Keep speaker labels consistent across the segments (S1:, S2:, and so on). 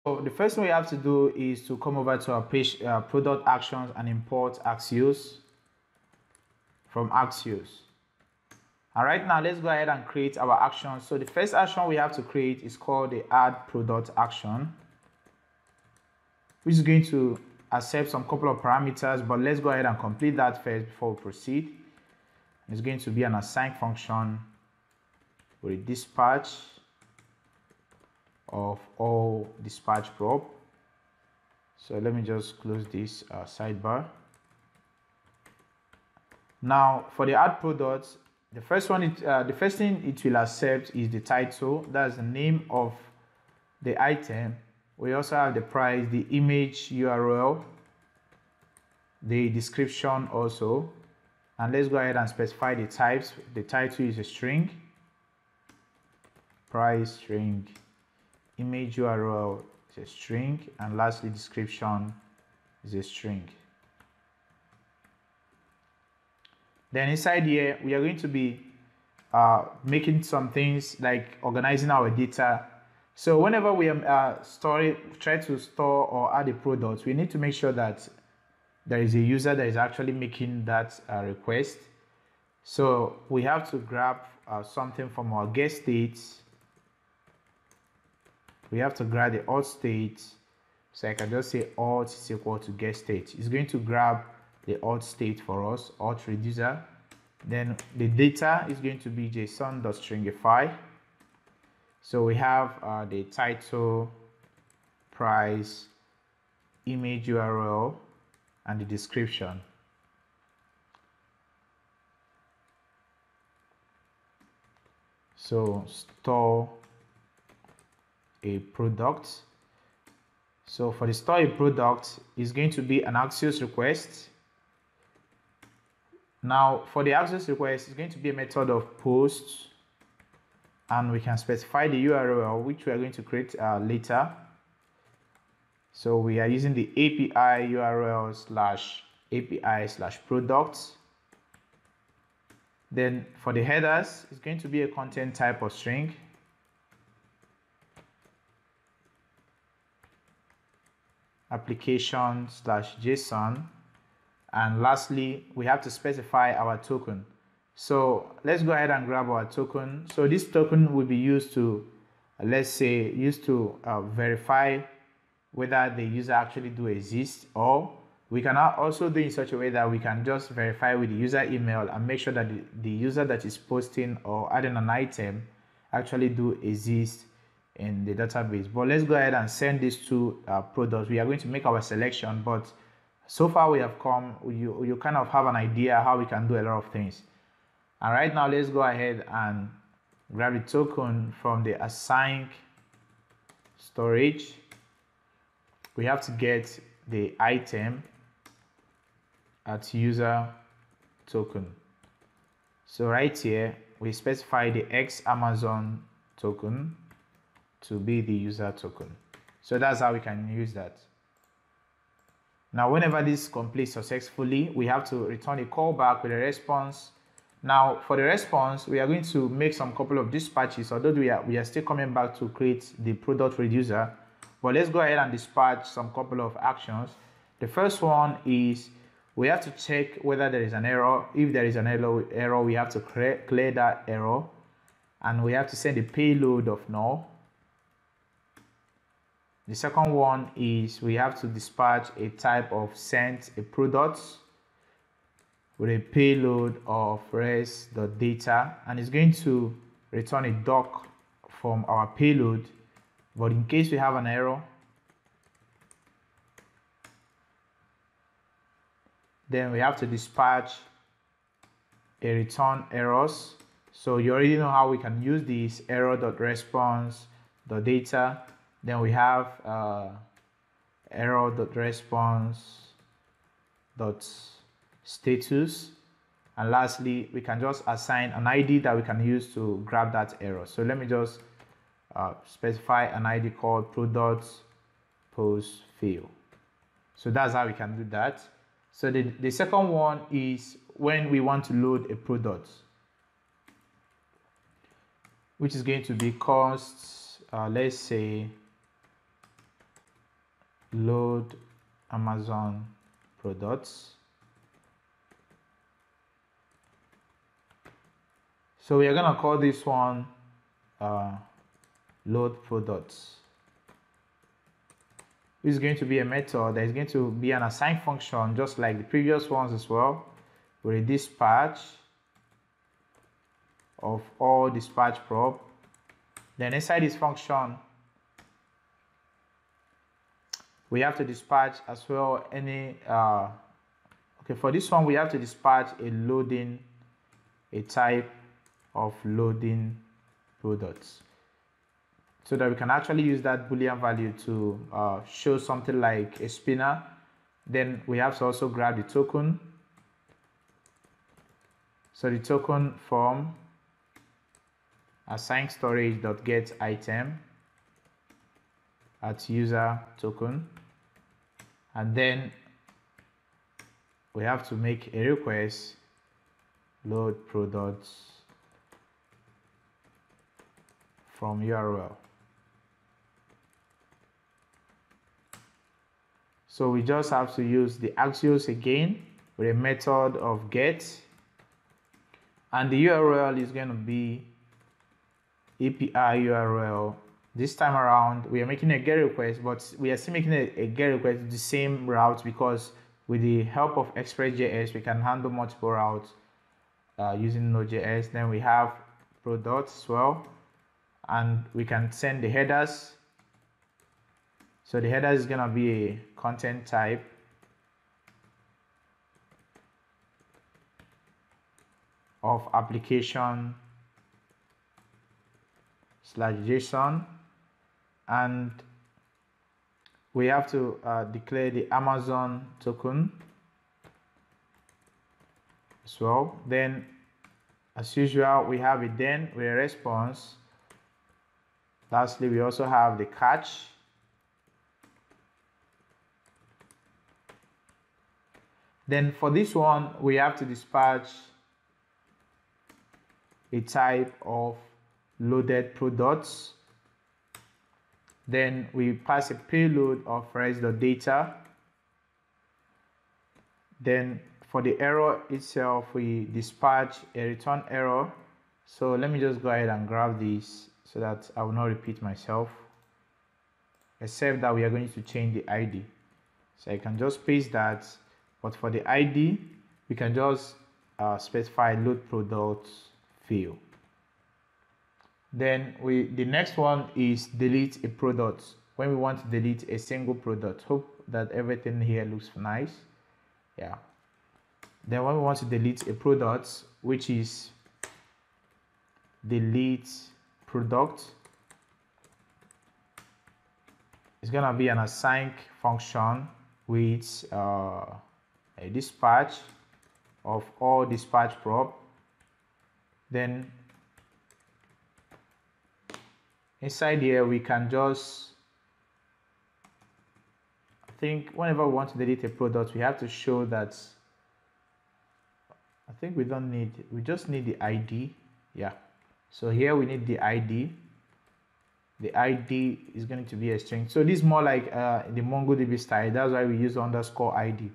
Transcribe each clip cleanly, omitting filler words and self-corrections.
S1: So the first thing we have to do is to come over to our page product actions and import Axios from Axios. And right now, let's go ahead and create our action. So the first action we have to create is called the add product action, which is going to accept some couple of parameters, but let's go ahead and complete that first before we proceed. It's going to be an assign function with a dispatch of all dispatch prop. So let me just close this sidebar. Now for the add products, the first thing it will accept is the title. That's the name of the item. We also have the price, the image URL, the description also. And let's go ahead and specify the types. The title is a string, price string, image URL is a string, and lastly description is a string. Then inside here we are going to be making some things like organizing our data. So whenever we try to store or add a product, we need to make sure that there is a user that is actually making that request. So we have to grab something from our get state. We have to grab the auth state. So I can just say auth is equal to get state. It's going to grab the auth state for us, auth reducer. Then the data is going to be json.stringify. So we have the title, price, image URL, and the description. So store a product. So for the store a product is going to be an Axios request. Now for the Axios request, it's going to be a method of post, and we can specify the URL which we are going to create later. So we are using the API URL /API/products. Then for the headers, it's going to be a content type of string. Application/JSON. And lastly, we have to specify our token. So let's go ahead and grab our token. So this token will be used to, verify whether the user actually do exist, or we can also do in such a way that we can just verify with the user email and make sure that the user that is posting or adding an item actually do exist in the database. But let's go ahead and send these two products. We are going to make our selection, but so far we have come, you kind of have an idea how we can do a lot of things. And right now let's go ahead and grab the token from the assign storage. We have to get the item at user token. So right here we specify the X Amazon token to be the user token. So that's how we can use that. Now whenever this completes successfully, we have to return a callback with a response. Now for the response, we are going to make some couple of dispatches, although we are still coming back to create the product reducer. But let's go ahead and dispatch some couple of actions. The first one is we have to check whether there is an error. If there is an error, we have to clear that error, and we have to send a payload of null. The second one is we have to dispatch a type of sent a product with a payload of res.data, and it's going to return a doc from our payload. But in case we have an error, then we have to dispatch a return errors. So you already know how we can use this error.response.data. Then we have error.response.status, and lastly we can just assign an ID that we can use to grab that error. So let me just specify an ID called product post fail. So that's how we can do that. So the second one is when we want to load a product, which is going to be costs, let's say load Amazon products. So we are going to call this one load products. This is going to be a method that is going to be an assign function just like the previous ones as well, with a dispatch of all dispatch prop. Then inside this function we have to dispatch as well any okay, for this one we have to dispatch a type of loading products, so that we can actually use that Boolean value to show something like a spinner. Then we have to also grab the token. So the token from assign storage.get item at user token, and then we have to make a request load products from URL. So we just have to use the Axios again with a method of get, and the URL is going to be API URL. This time around we are making a GET request, but we are still making a GET request to the same route, because with the help of Express.js we can handle multiple routes using Node.js. Then we have products as well, and we can send the headers. So the header is going to be a content type of application /JSON, and we have to declare the Amazon token as well. Then as usual we have it then with a response. Lastly we also have the catch. Then for this one we have to dispatch a type of loaded products. Then we pass a payload of res.data. Then for the error itself we dispatch a return error. So let me just go ahead and grab this so that I will not repeat myself, except that we are going to change the ID. So I can just paste that, but for the ID we can just specify load products field. Then the next one is delete a product. When we want to delete a single product, hope that everything here looks nice. Yeah. Then when we want to delete a product, which is delete product, it's gonna be an assign function with a dispatch of all dispatch prop. Then inside here we can just, I think whenever we want to delete a product we have to show that, I think we don't need, we just need the ID. Yeah, so here we need the ID. The ID is going to be a string, so this is more like the MongoDB style. That's why we use underscore ID.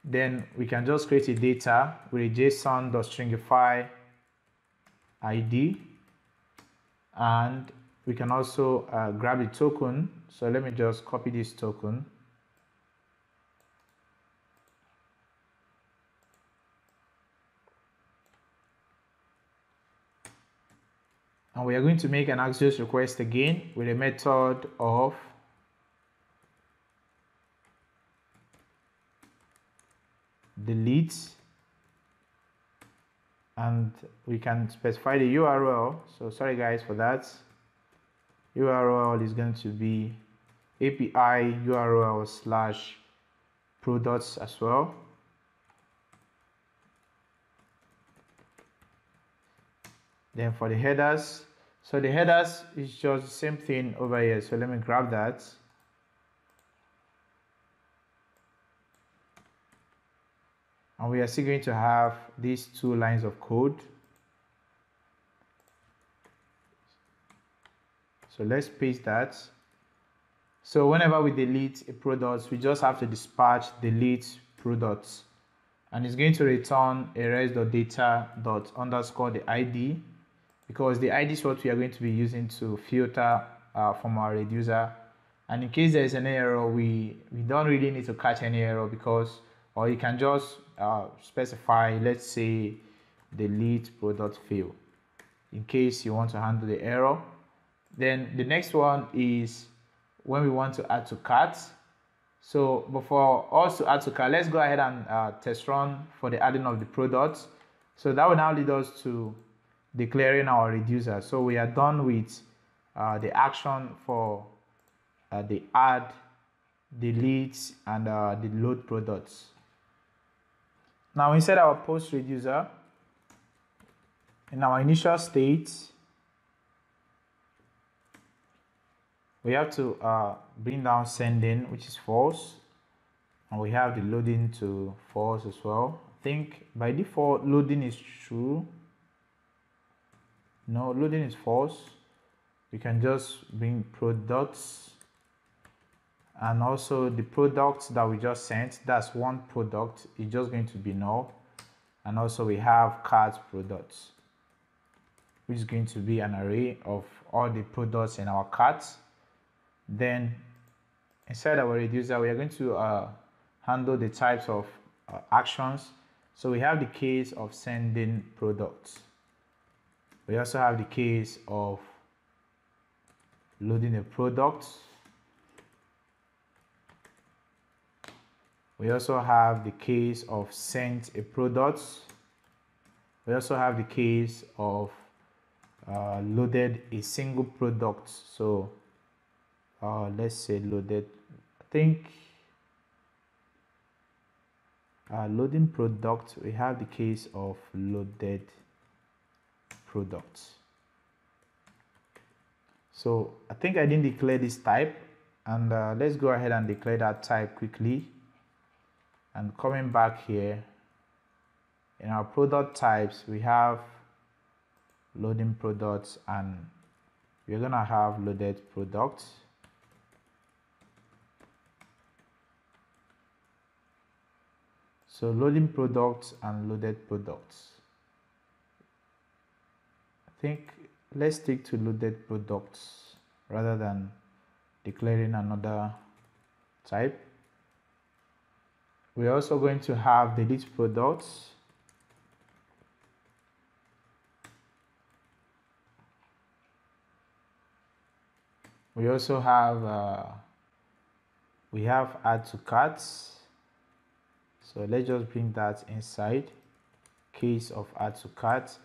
S1: Then we can just create a data with a JSON.stringify ID, and we can also grab a token. So let me just copy this token. And we are going to make an Axios request again with a method of delete, and we can specify the URL. So sorry guys for that. URL is going to be API URL / products as well. Then for the headers, so the headers is just the same thing over here. So let me grab that. And we are still going to have these 2 lines of code. So let's paste that. So whenever we delete a product, we just have to dispatch delete products, and it's going to return a res.data dot underscore the ID, because the ID is what we are going to be using to filter from our reducer. And in case there is any error, we don't really need to catch any error, because, or you can just specify, let's say, delete product fail, in case you want to handle the error. Then the next one is when we want to add to cart. So before us to add to cart, let's go ahead and test run for the adding of the products. So that will now lead us to declaring our reducer. So we are done with the action for the add, delete, and the load products. Now inside our post reducer, in our initial state, we have to bring down sending, which is false, and we have the loading to false as well. I think by default loading is true. No, loading is false. We can just bring products, and also the products that we just sent, that's one product, is just going to be null. And also we have cart products, which is going to be an array of all the products in our cart. Then inside our reducer, we are going to handle the types of actions. So we have the case of sending products. We also have the case of loading a product. We also have the case of sent a product. We also have the case of loaded a single product. So let's say loaded, I think loading product, we have the case of loaded products. So I think I didn't declare this type, and let's go ahead and declare that type quickly. And coming back here, in our product types, we have loading products, and we're gonna have loaded products. So loading products and loaded products. I think let's stick to loaded products rather than declaring another type. We're also going to have delete products. We also have add to carts. So let's just bring that inside. Case of add to cart.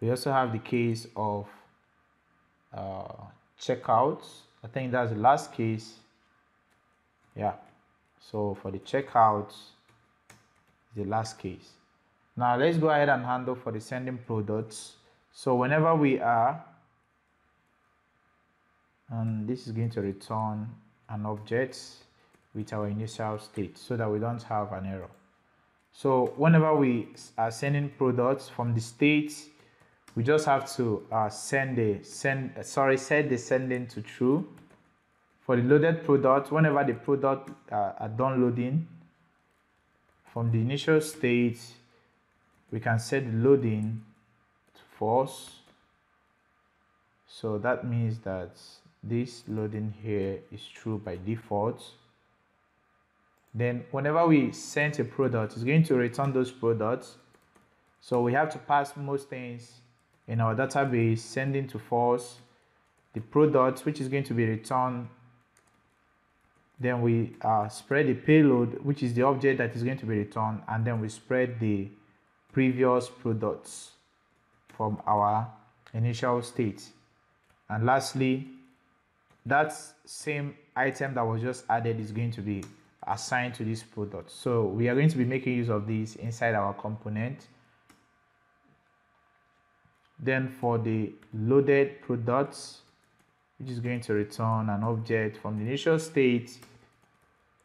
S1: We also have the case of checkouts. I think that's the last case. Yeah. So for the checkouts, the last case. Now let's go ahead and handle for the sending products. So whenever we are, and this is going to return an object with our initial state so that we don't have an error. So whenever we are sending products from the state, we just have to set the sending to true. For the loaded product, whenever the product are done loading from the initial state, we can set the loading to false. So that means that this loading here is true by default. Then whenever we send a product, it's going to return those products. So we have to pass most things in our database, sending to false, the product, which is going to be returned. Then we spread the payload, which is the object that is going to be returned, and then we spread the previous products from our initial state. And lastly, that same item that was just added is going to be assigned to this product. So we are going to be making use of this inside our component. Then for the loaded products, which is going to return an object from the initial state,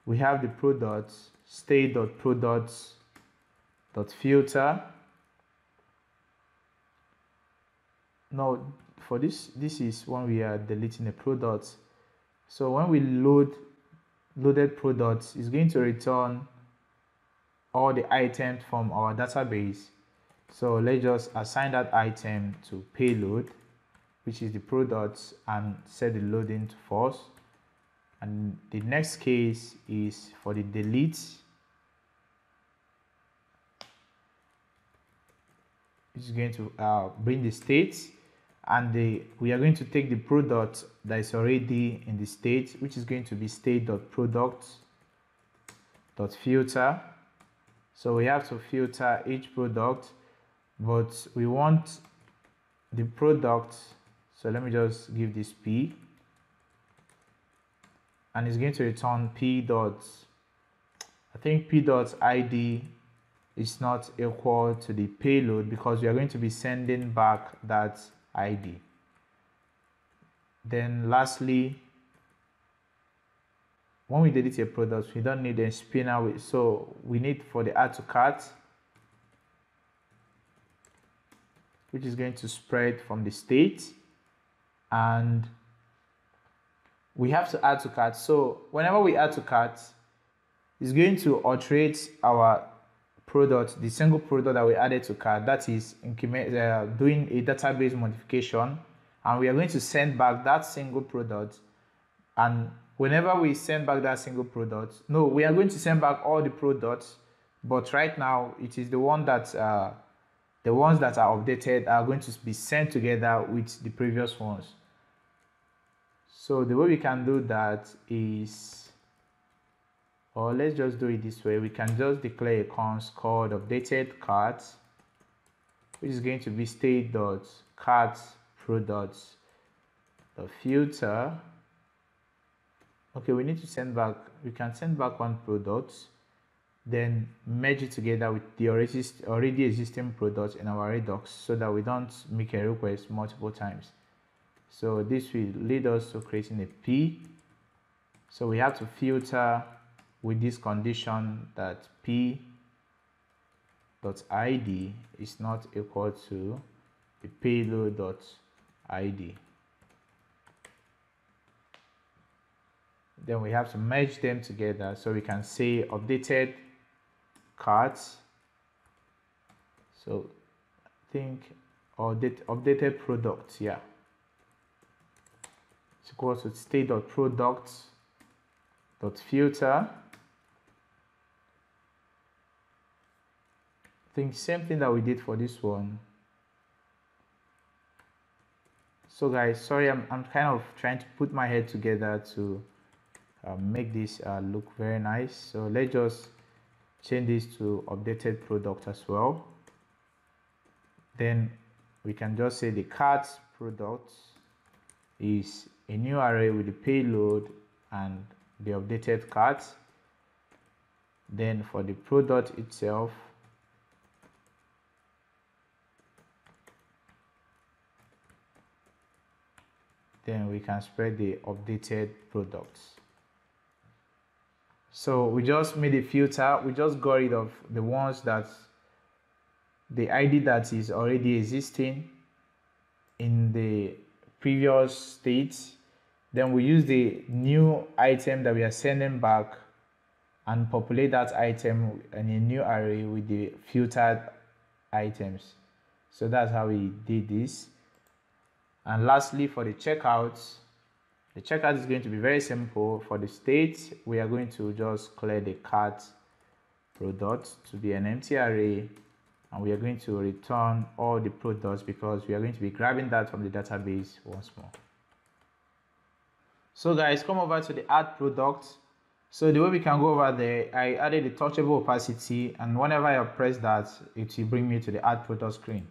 S1: we have the products state.products.filter. Now for this is when we are deleting a product. So when we loaded products, it's going to return all the items from our database. So let's just assign that item to payload, which is the products, and set the loading to false. And the next case is for the delete. It's going to bring the state, and we are going to take the product that is already in the state, which is going to be state.product.filter. So we have to filter each product, but we want the product. So let me just give this P, and it's going to return P dot, I think P dot ID is not equal to the payload, because we are going to be sending back that ID. Then lastly, when we delete a product, we don't need a spinner, so we need for the add to cart, which is going to spread from the state, and we have to add to cart. So whenever we add to cart, it's going to iterate our product, the single product that we added to cart, that is doing a database modification, and we are going to send back that single product. And whenever we send back that single product, no, we are going to send back all the products, but right now it is the ones that are updated are going to be sent together with the previous ones. So the way we can do that is, or let's just do it this way, we can just declare a const called updated cart, which is going to be state.cart_products.filter. Okay, we need to send back, we can send back one product, then merge it together with the already existing product in our Redux, so that we don't make a request multiple times. So this will lead us to creating a P. So we have to filter with this condition that P.id is not equal to the payload.id. Then we have to merge them together, so we can say updated carts. So I think updated products, yeah, it's equal to state.products.filter. I think same thing that we did for this one. So guys, sorry, I'm kind of trying to put my head together to make this look very nice. So let's just change this to updated product as well. Then we can just say the cart product is a new array with the payload and the updated cart. Then for the product itself, then we can spread the updated products. So we just made a filter, we just got rid of the ones that the ID that is already existing in the previous state. Then we use the new item that we are sending back and populate that item in a new array with the filtered items. So that's how we did this. And lastly, for the checkout is going to be very simple. For the state, we are going to just clear the cart product to be an empty array, and we are going to return all the products because we are going to be grabbing that from the database once more. So guys, come over to the add product. So the way we can go over there, I added the touchable opacity, and whenever I press that, it will bring me to the add product screen.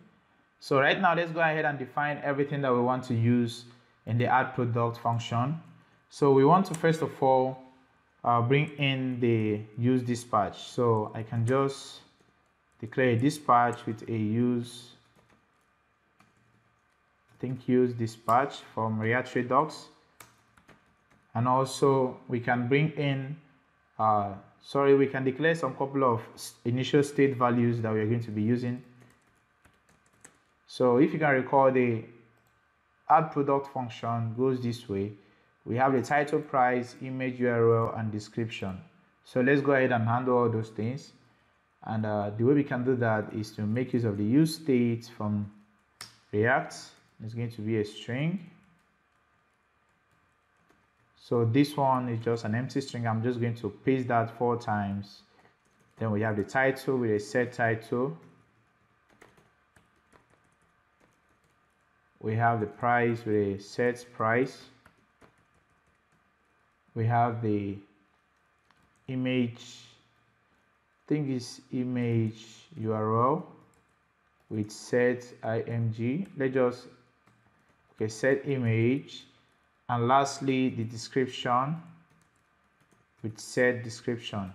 S1: So right now, let's go ahead and define everything that we want to use in the add product function. So we want to first of all bring in the use dispatch. So I can just declare a dispatch with a use dispatch from React Redux. And also we can bring in we can declare some couple of initial state values that we are going to be using. So if you can recall, the add product function goes this way. we have the title, price, image, URL, and description. So let's go ahead and handle all those things. And the way we can do that is to make use of the use state from React. It's going to be a string. So this one is just an empty string. I'm just going to paste that 4 times. Then we have the title with a set title. We have the price with a set price. We have the image, I think it's image URL with set img. Let's just, okay, set image. And lastly, the description with set description.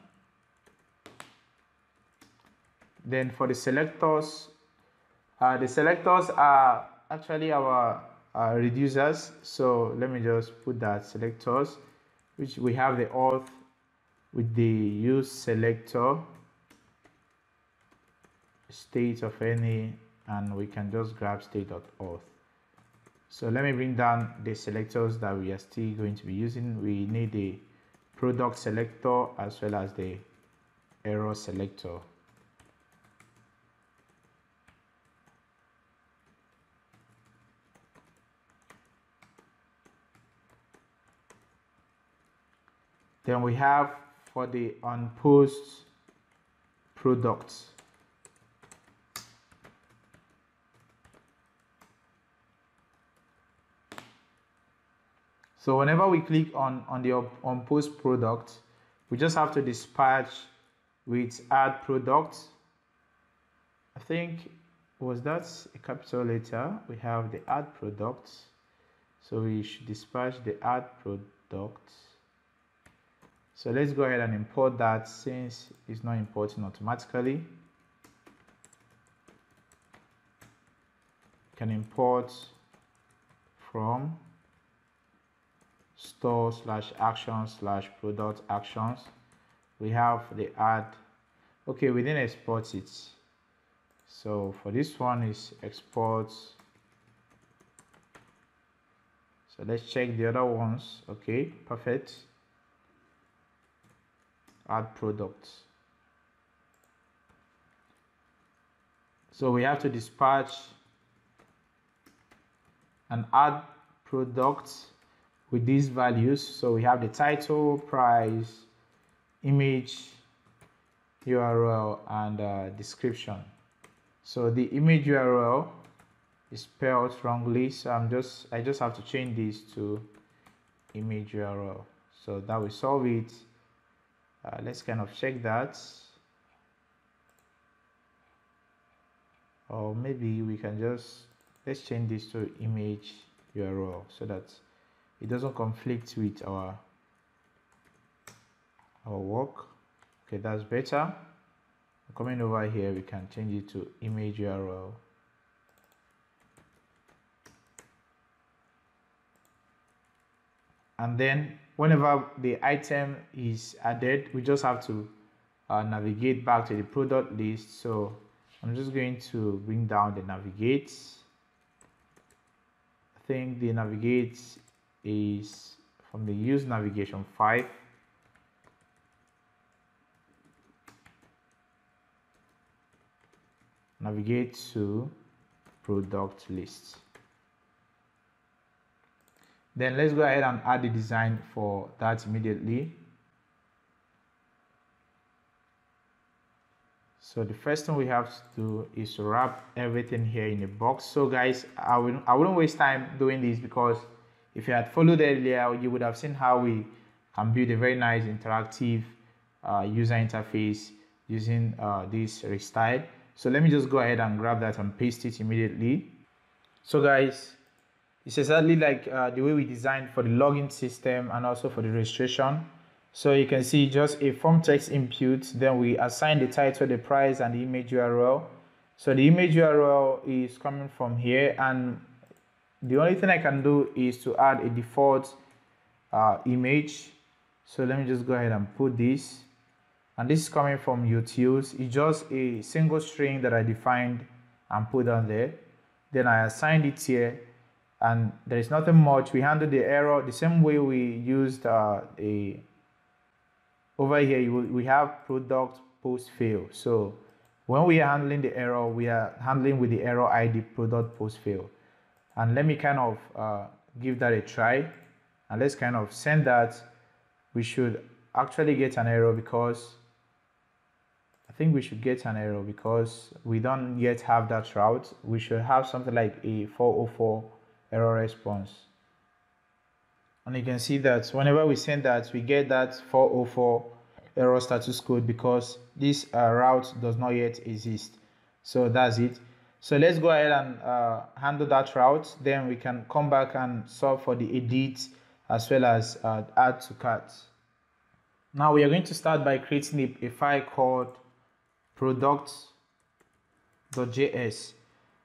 S1: Then for the selectors are actually our reducers. So let me just put that selectors, which we have the auth with the use selector state of any, and we can just grab state.auth. So let me bring down the selectors that we are still going to be using. We need the product selector as well as the error selector. Then we have for the unpost products. So whenever we click on the unpost product, we just have to dispatch with add product. I think, was that a capital letter? We have the add product. So we should dispatch the add product. So let's go ahead and import that since it's not importing automatically. You can import from store/action/product actions. We have the add. Okay, we didn't export it. So for this one is export. So let's check the other ones. Okay, perfect. Add products. So we have to dispatch and add products with these values. So we have the title, price, image, URL, and description. So the image URL is spelled wrongly, so I just have to change this to image URL. So that will solve it. Let's kind of check that, or maybe we can let's change this to image URL so that it doesn't conflict with our work. Okay, that's better. Coming over here, we can change it to image URL. And then whenever the item is added, we just have to navigate back to the product list. So I'm just going to bring down the navigate. I think the navigate is from the use navigation 5. Navigate to product list. Then let's go ahead and add the design for that immediately. So the first thing we have to do is to wrap everything here in a box. So guys, I wouldn't waste time doing this, because if you had followed earlier, you would have seen how we can build a very nice interactive user interface using this restyle. So let me just go ahead and grab that and paste it immediately. So guys, it's exactly like the way we designed for the login system and also for the registration. So you can see just a form text input, then we assign the title, the price, and the image URL. So the image URL is coming from here, and the only thing I can do is to add a default image. So let me just go ahead and put this, and this is coming from utils. It's just a single string that I defined and put on there. Then I assigned it here. and there is nothing much. We handle the error the same way we used over here. We have product post fail. So when we are handling the error, we are handling with the error ID product post fail. And let me kind of give that a try, and let's kind of send that. We should actually get an error, because I think we should get an error because we don't yet have that route. We should have something like a 404 error response. And you can see that whenever we send that, we get that 404 error status code because this route does not yet exist. So that's it. So let's go ahead and handle that route. Then we can come back and solve for the edit as well as add to cart. Now we are going to start by creating a file called product.js.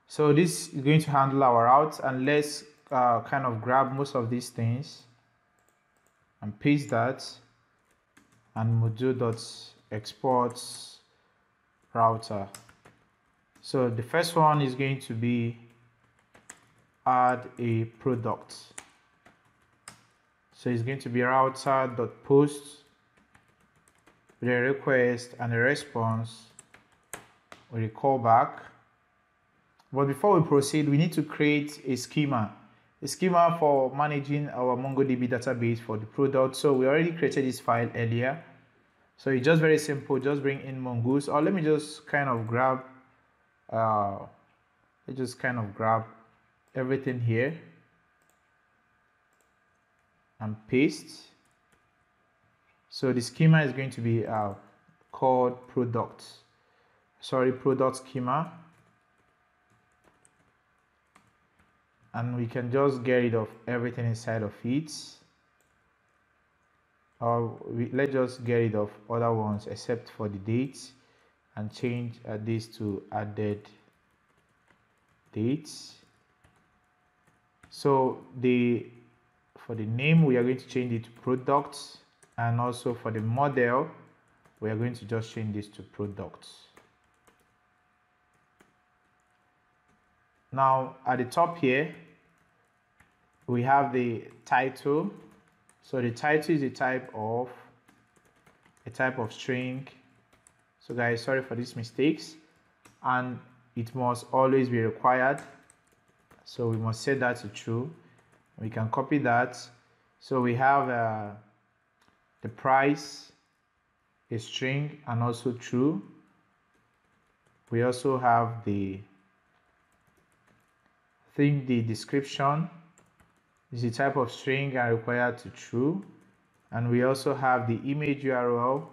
S1: So this is going to handle our routes, and let's kind of grab most of these things and paste that, and module.export router. So the first one is going to be add a product. So it's going to be router.post with a request and a response with a callback. But before we proceed, we need to create a schema for managing our MongoDB database for the product. So we already created this file earlier. So it's just very simple. Just bring in Mongoose, or let me just kind of grab everything here and paste. So the schema is going to be called product schema, and we can just get rid of everything inside of it, or let's just get rid of other ones except for the dates, and change this to added dates. So for the name, we are going to change it to products, and also for the model, we are going to just change this to products. Now at the top here, we have the title. So the title is a type of string. So guys, sorry for these mistakes, and it must always be required. So we must set that to true. We can copy that. So we have the price, a string, and also true. We also have the description is a type of string and required to true. And we also have the image URL.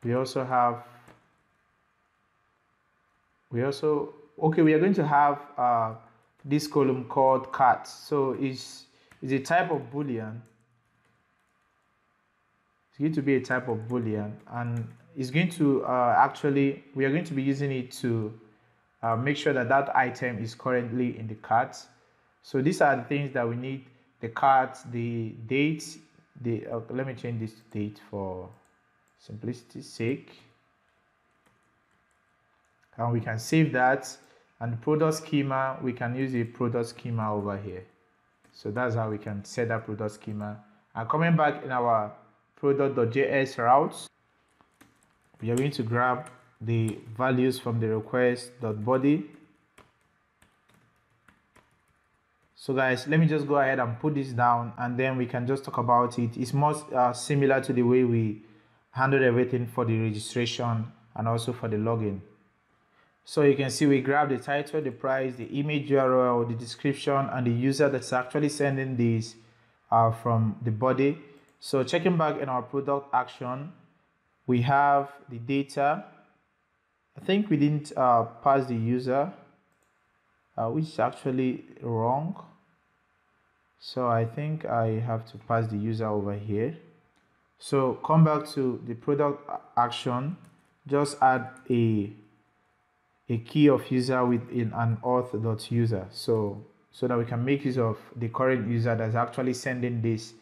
S1: We are going to have this column called cat. So it's a type of boolean. It's going to be a type of boolean, and it's going to we are going to be using it to make sure that item is currently in the cart. So these are the things that we need: the cart, the date, let me change this to date for simplicity's sake, and we can save that. And the product schema, we can use the product schema over here. So that's how we can set that product schema. And coming back in our product.js routes, we are going to grab the values from the request.body. So guys, let me just go ahead and put this down, and then we can just talk about it. It's more similar to the way we handled everything for the registration and also for the login. So you can see we grab the title, the price, the image URL, the description, and the user that's actually sending these from the body. So checking back in our product action, we have the data. I think we didn't pass the user, which is actually wrong. So I think I have to pass the user over here. So come back to the product action, just add a key of user within an auth.user, so that we can make use of the current user that's actually sending this.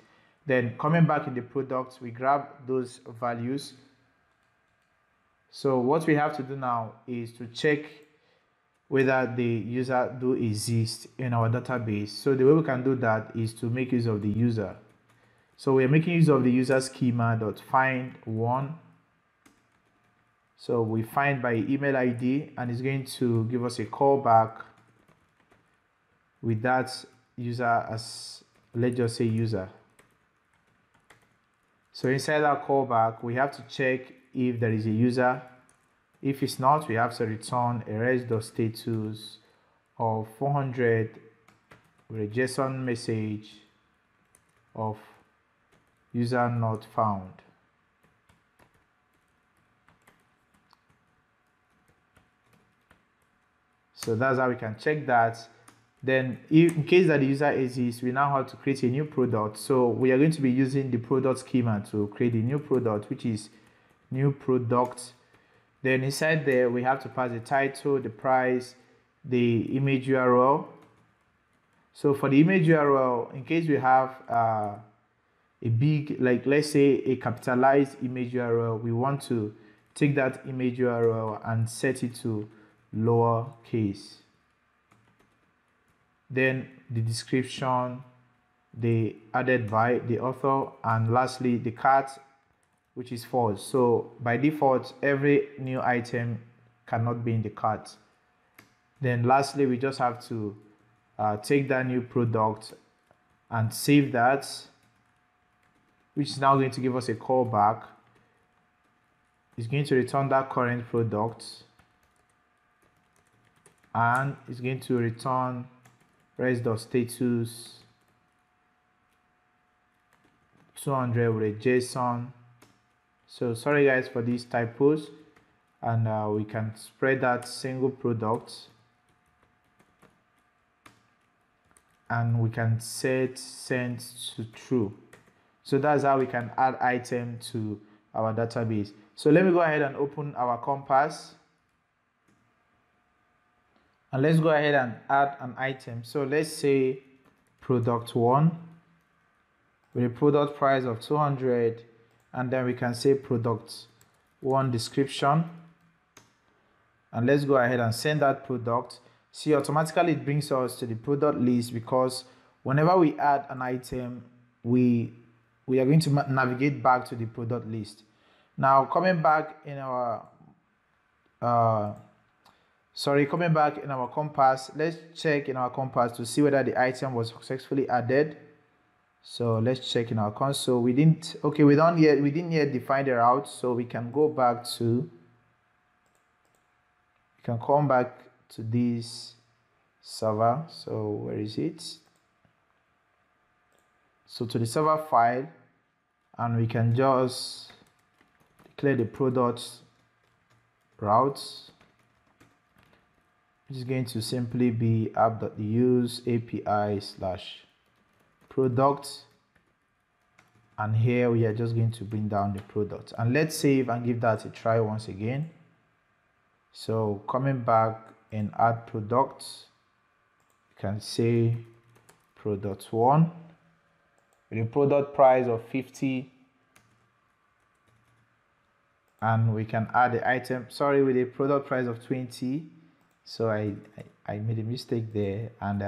S1: Then coming back in the product, we grab those values. So what we have to do now is to check whether the user do exist in our database. So the way we can do that is to make use of the user. So we're making use of the user schema.find one. So we find by email ID, and it's going to give us a callback with that user as, let's just say, user. So inside our callback, we have to check if there is a user. If it's not, we have to return a res.status of 400 with a JSON message of user not found. So that's how we can check that. Then in case that the user exists, we now have to create a new product. So we are going to be using the product schema to create a new product, which is new product. Then inside there, we have to pass the title, the price, the image URL. So for the image URL, in case we have a big, like let's say a capitalized image URL, we want to take that image URL and set it to lowercase. Then the description, the added by the author, and lastly the cart, which is false. So by default, every new item cannot be in the cart. Then lastly, we just have to take that new product and save that, which is now going to give us a callback. It's going to return that current product, and it's going to return res.status 200 with a JSON. So sorry guys for these typos, and we can spread that single product, and we can set send to true. So that's how we can add item to our database. So let me go ahead and open our Compass, and let's go ahead and add an item. So let's say product 1 with a product price of 200, and then we can say product 1 description, and let's go ahead and send that product. See, automatically it brings us to the product list, because whenever we add an item, we are going to navigate back to the product list. Now coming back in our coming back in our Compass, let's check in our Compass to see whether the item was successfully added. So let's check in our console. We didn't yet define the route, so we can go back to, we can come back to this server. So where is it? So to the server file, and we can just declare the product routes, which is going to simply be app.use API/product, and here we are just going to bring down the product, and let's save and give that a try once again. So coming back and add products, you can say product 1 with a product price of 50, and we can add the item, sorry, with a product price of 20. So I made a mistake there, and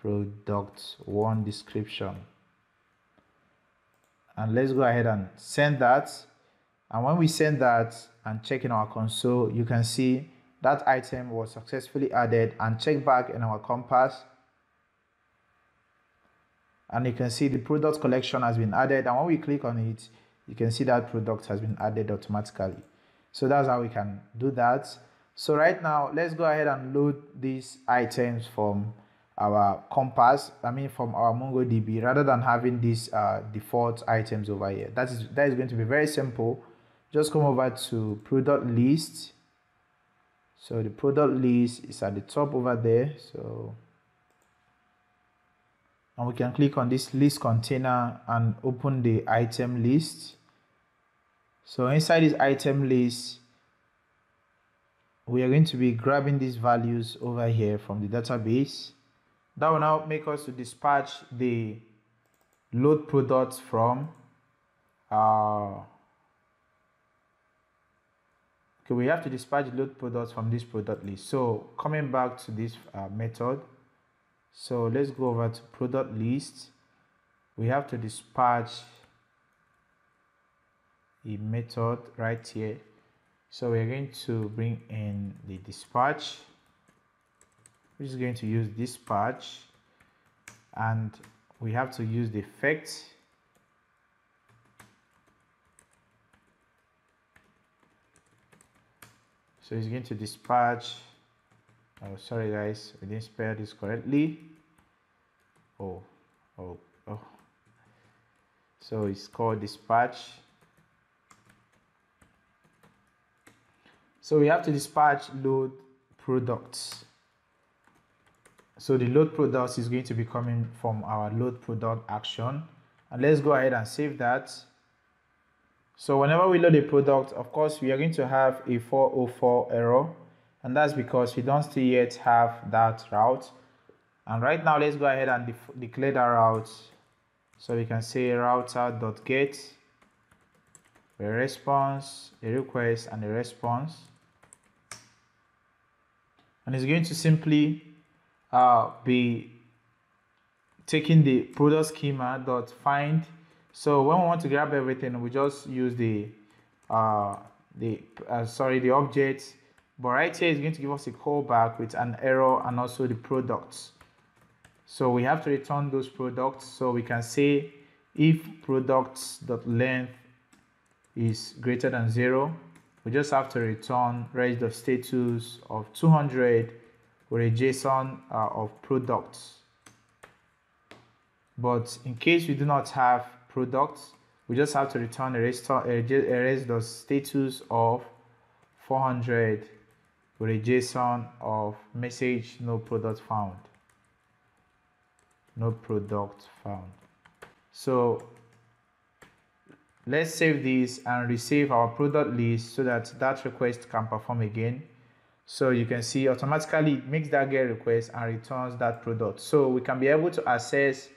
S1: product 1 description, and let's go ahead and send that. And when we send that and check in our console, you can see that item was successfully added, and check back in our Compass, and you can see the product collection has been added, and when we click on it, you can see that product has been added automatically. So that's how we can do that. So right now, let's go ahead and load these items from our Compass, from our MongoDB, rather than having these default items over here. That is going to be very simple. Just come over to product list. So the product list is at the top over there. So, and we can click on this list container and open the item list. So inside this item list, we are going to be grabbing these values over here from the database. That will now make us to dispatch the load products from Okay, we have to dispatch load products from this product list. So coming back to this method, so let's go over to product list. We have to dispatch a method right here. So we're going to bring in the dispatch. We're just going to use dispatch, and we have to use the effect. So it's going to dispatch. Oh, sorry guys, we didn't spell this correctly. Oh. So it's called dispatch. So we have to dispatch load products. So the load products is going to be coming from our load product action. And let's go ahead and save that. So whenever we load a product, of course, we are going to have a 404 error. And that's because we don't still yet have that route. And right now, let's go ahead and declare that route. So we can say router.get a response, a request, and a response. And it's going to simply be taking the product schema dot find. So when we want to grab everything, we just use the object. But right here is going to give us a callback with an error and also the products. So we have to return those products. So we can say if products.length is greater than 0, we just have to return res.status of 200 with a JSON of products. But in case we do not have products, we just have to return a res.status of 400 with a JSON of message no product found. No product found. So let's save this and resave our product list so that that request can perform again. So you can see automatically it makes that get request and returns that product. So we can be able to access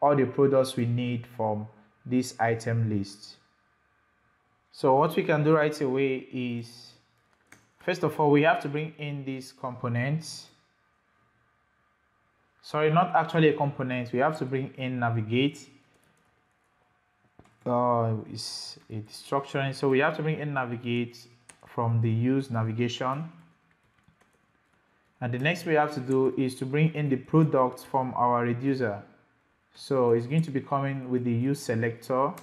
S1: all the products we need from this item list. So what we can do right away is, first of all, we have to bring in these components. Sorry, not actually a component. We have to bring in navigate. Is it structuring? So we have to bring in navigate from the use navigation. And the next we have to do is to bring in the products from our reducer. So it's going to be coming with the use selector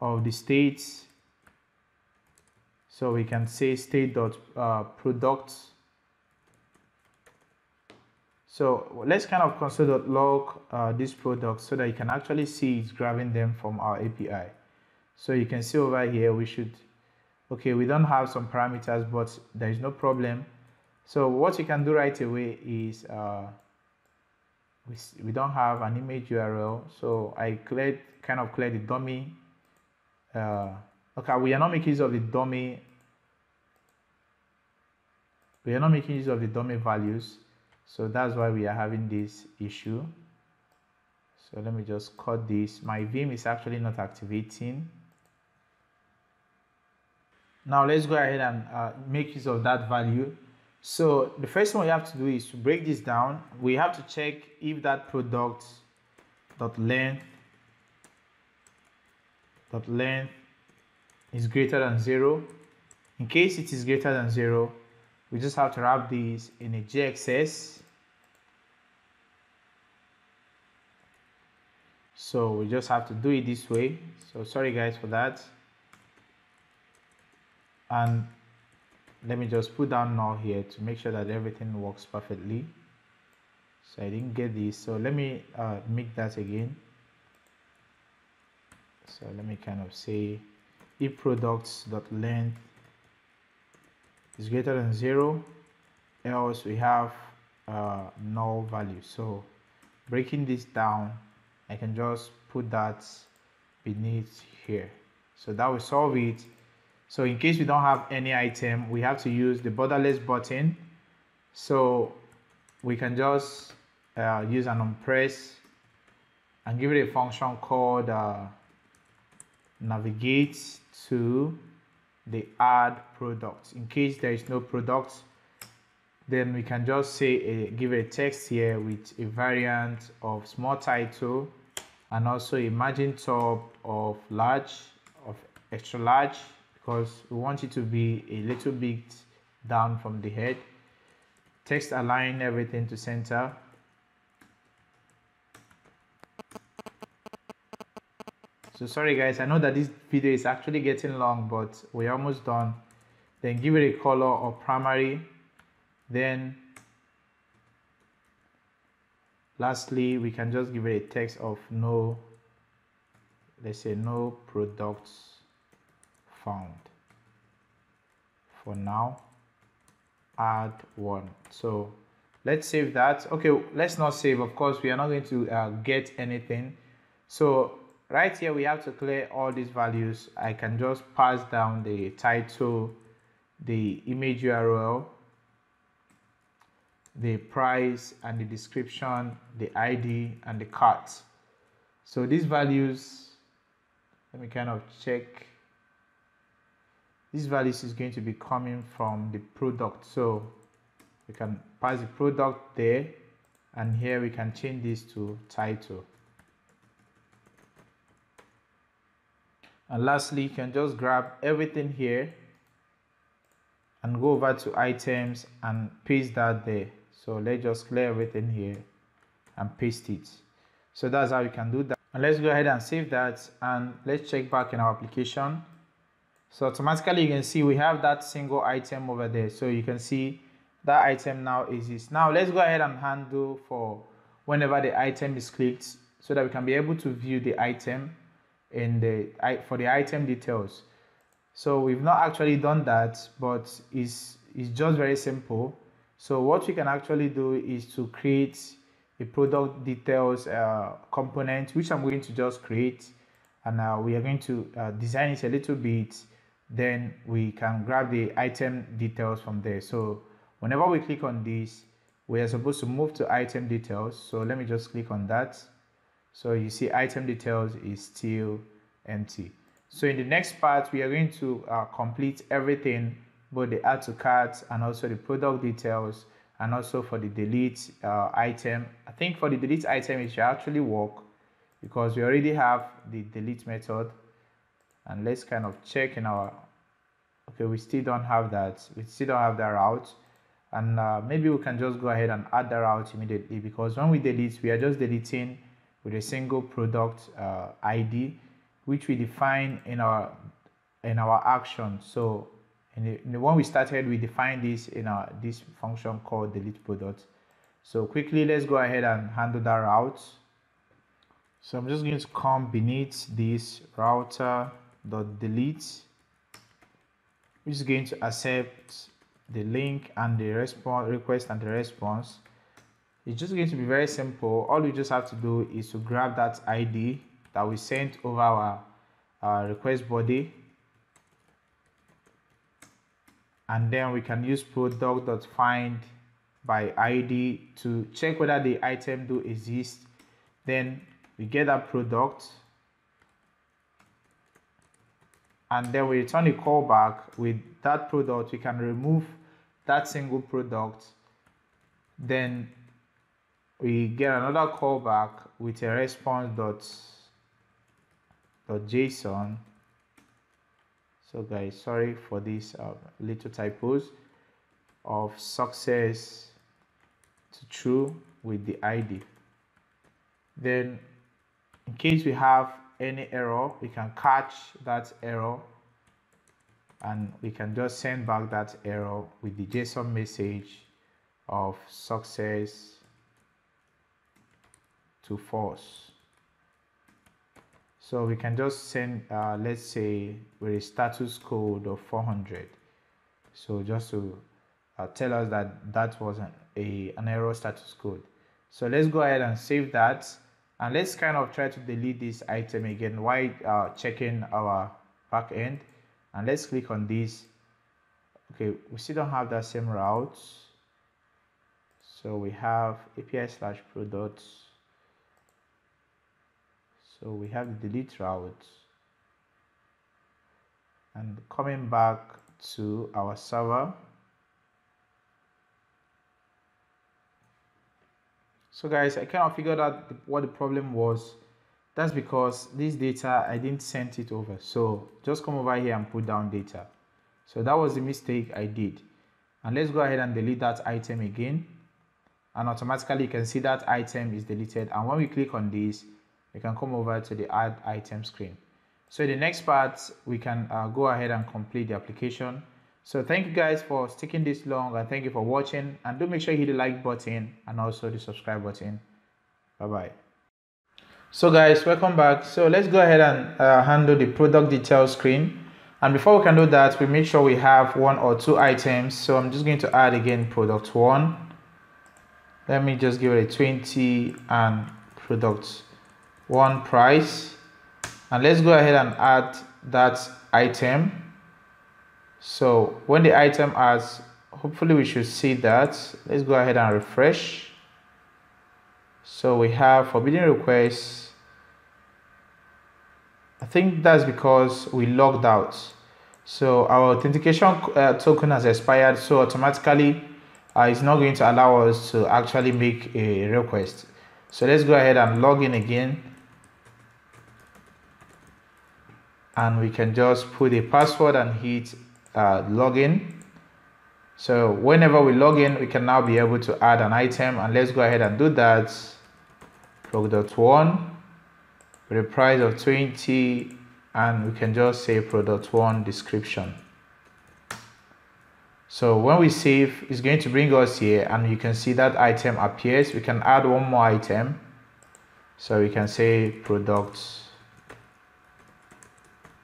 S1: of the states. So we can say state.products. So let's kind of console.log these products so that you can actually see it's grabbing them from our API. So you can see over here we don't have some parameters, but there is no problem. So what you can do right away is we don't have an image URL, so I kind of cleared the dummy. Okay, we are not making use of the dummy. We are not making use of the dummy values. So that's why we are having this issue. So let me just cut this. My Vim is actually not activating. Now let's go ahead and make use of that value. So the first thing we have to do is to break this down. We have to check if that product.length is greater than 0. In case it is greater than 0, we just have to wrap these in a JXS. So we just have to do it this way. So sorry guys for that. And let me just put down null here to make sure that everything works perfectly. So I didn't get this. So let me make that again. So let me kind of say if products.length is greater than 0, else we have null value. So breaking this down, I can just put that beneath here. So that will solve it. So in case we don't have any item, we have to use the borderless button. So we can just use an onPress and give it a function called navigate to the add product. In case there is no product, then we can just say give a text here with a variant of small title and also a margin top of large, of extra large, because we want it to be a little bit down from the head. Text align everything to center. So sorry guys, I know that this video is actually getting long, but we're almost done. Then give it a color of primary. Then lastly, we can just give it a text of no, let's say no products found. For now, add one. So let's save that. Okay, let's not save. Of course, we are not going to get anything. So right here, we have to clear all these values. I can just pass down the title, the image URL, the price and the description, the ID and the cart. So these values, let me kind of check. These values is going to be coming from the product. So we can pass the product there, and here we can change this to title. And lastly, you can just grab everything here and go over to items and paste that there. So let's just clear everything here and paste it. So that's how you can do that. And let's go ahead and save that, and let's check back in our application. So automatically you can see we have that single item over there. So you can see that item now exists. Now let's go ahead and handle for whenever the item is clicked, so that we can be able to view the item in for the item details. So we've not actually done that, but it's just very simple. So what we can actually do is to create a product details component, which I'm going to just create, and we are going to design it a little bit. Then we can grab the item details from there. So whenever we click on this, we are supposed to move to item details. So let me just click on that. So you see item details is still empty. So in the next part, we are going to complete everything, both the add to cart and also the product details, and also for the delete item. I think for the delete item, it should actually work because we already have the delete method. And let's kind of check in our, okay, we still don't have that. We still don't have that route. And maybe we can just go ahead and add the route immediately, because when we delete, we are just deleting with a single product ID, which we define in our action. So when we started, we defined this in this function called delete product. So quickly, let's go ahead and handle that route. So I'm just going to come beneath this router.delete, which is going to accept the link and the response request and the response. It's just going to be very simple. All we just have to do is to grab that ID that we sent over our request body, and then we can use product.find by ID to check whether the item do exist. Then we get that product, and then we return a callback with that product. We can remove that single product. Then we get another callback with a response.json. So guys, sorry for these little typos, of success to true with the ID. Then in case we have any error, we can catch that error, and we can just send back that error with the JSON message of success to false. So we can just send, let's say, with a status code of 400. So just to tell us that that was an error status code. So let's go ahead and save that. And let's kind of try to delete this item again while checking our backend. And let's click on this. Okay, we still don't have that same route. So we have API/products. So we have the delete route. and coming back to our server. So guys, I kind of figured out what the problem was. That's because this data, I didn't send it over. So just come over here and put down data. So that was the mistake I did. And let's go ahead and delete that item again. And automatically you can see that item is deleted. And when we click on this, we can come over to the add item screen. So in the next part, we can go ahead and complete the application. So thank you guys for sticking this long, and thank you for watching, and do make sure you hit the like button and also the subscribe button. Bye bye. So guys, welcome back. So let's go ahead and handle the product details screen. And before we can do that, we make sure we have 1 or 2 items. So I'm just going to add again product 1. Let me just give it a 20 and product 1 price. And let's go ahead and add that item. So when the item adds, hopefully we should see that. Let's go ahead and refresh. So we have forbidden requests. I think that's because we logged out. So our authentication token has expired, so automatically it's not going to allow us to actually make a request. So let's go ahead and log in again. And we can just put a password and hit login. So whenever we log in, we can now be able to add an item, and let's go ahead and do that. Product 1 with a price of 20, and we can just say product 1 description. So when we save, it's going to bring us here, and you can see that item appears. We can add one more item, so we can say product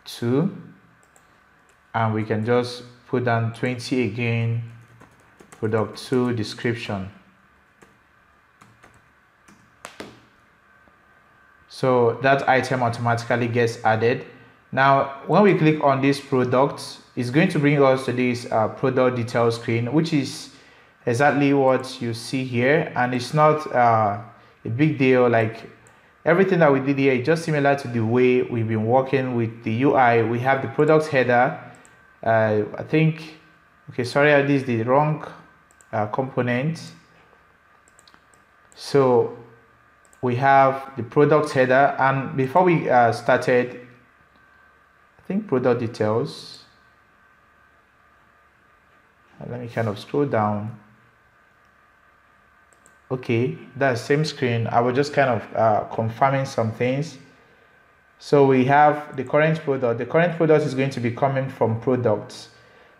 S1: 2, and we can just put down 20 again, product 2 description. So that item automatically gets added. Now when we click on this product, it's going to bring us to this product details screen, which is exactly what you see here, and it's not a big deal. Like everything that we did here is just similar to the way we've been working with the UI. We have the product header. I think, okay, sorry, this is the wrong component. So we have the product header, and before we started, I think product details. Let me kind of scroll down. Okay, that's the same screen. I was just kind of confirming some things. So we have the current product. The current product is going to be coming from products.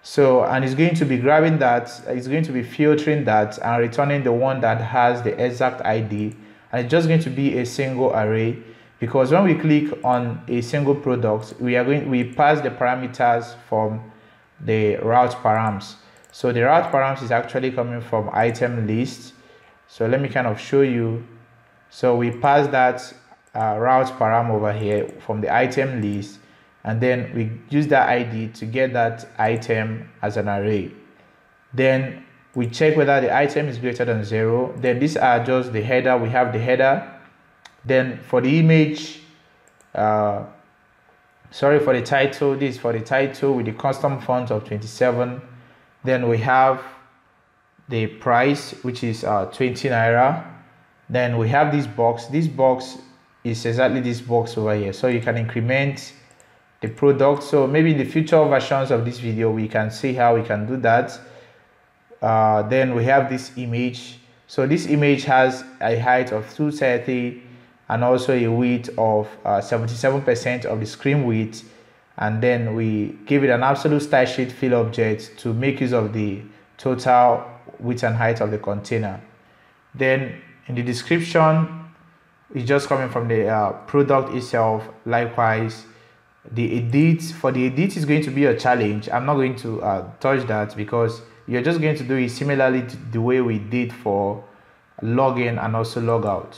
S1: So, and it's going to be grabbing that, it's going to be filtering that and returning the one that has the exact ID. And it's just going to be a single array, because when we click on a single product, we pass the parameters from the route params. So the route params is actually coming from item list. So let me kind of show you. So we pass that route param over here from the item list, and then we use that ID to get that item as an array. Then we check whether the item is greater than 0. Then these are just the header. We have the header. Then for the image, sorry, for the title, this is for the title with the custom font of 27. Then we have the price, which is 20 naira. Then we have this box. This box is exactly this box over here. So you can increment the product. So maybe in the future versions of this video, we can see how we can do that. Then we have this image. So this image has a height of 230 and also a width of 77% of the screen width. And then we give it an absolute style sheet fill object to make use of the total width and height of the container. Then in the description, it's just coming from the product itself. Likewise, the edit, for the edit is going to be a challenge. I'm not going to touch that, because you're just going to do it similarly to the way we did for login and also logout.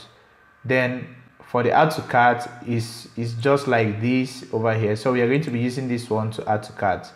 S1: Then for the add to cart is just like this over here. So we are going to be using this one to add to cart.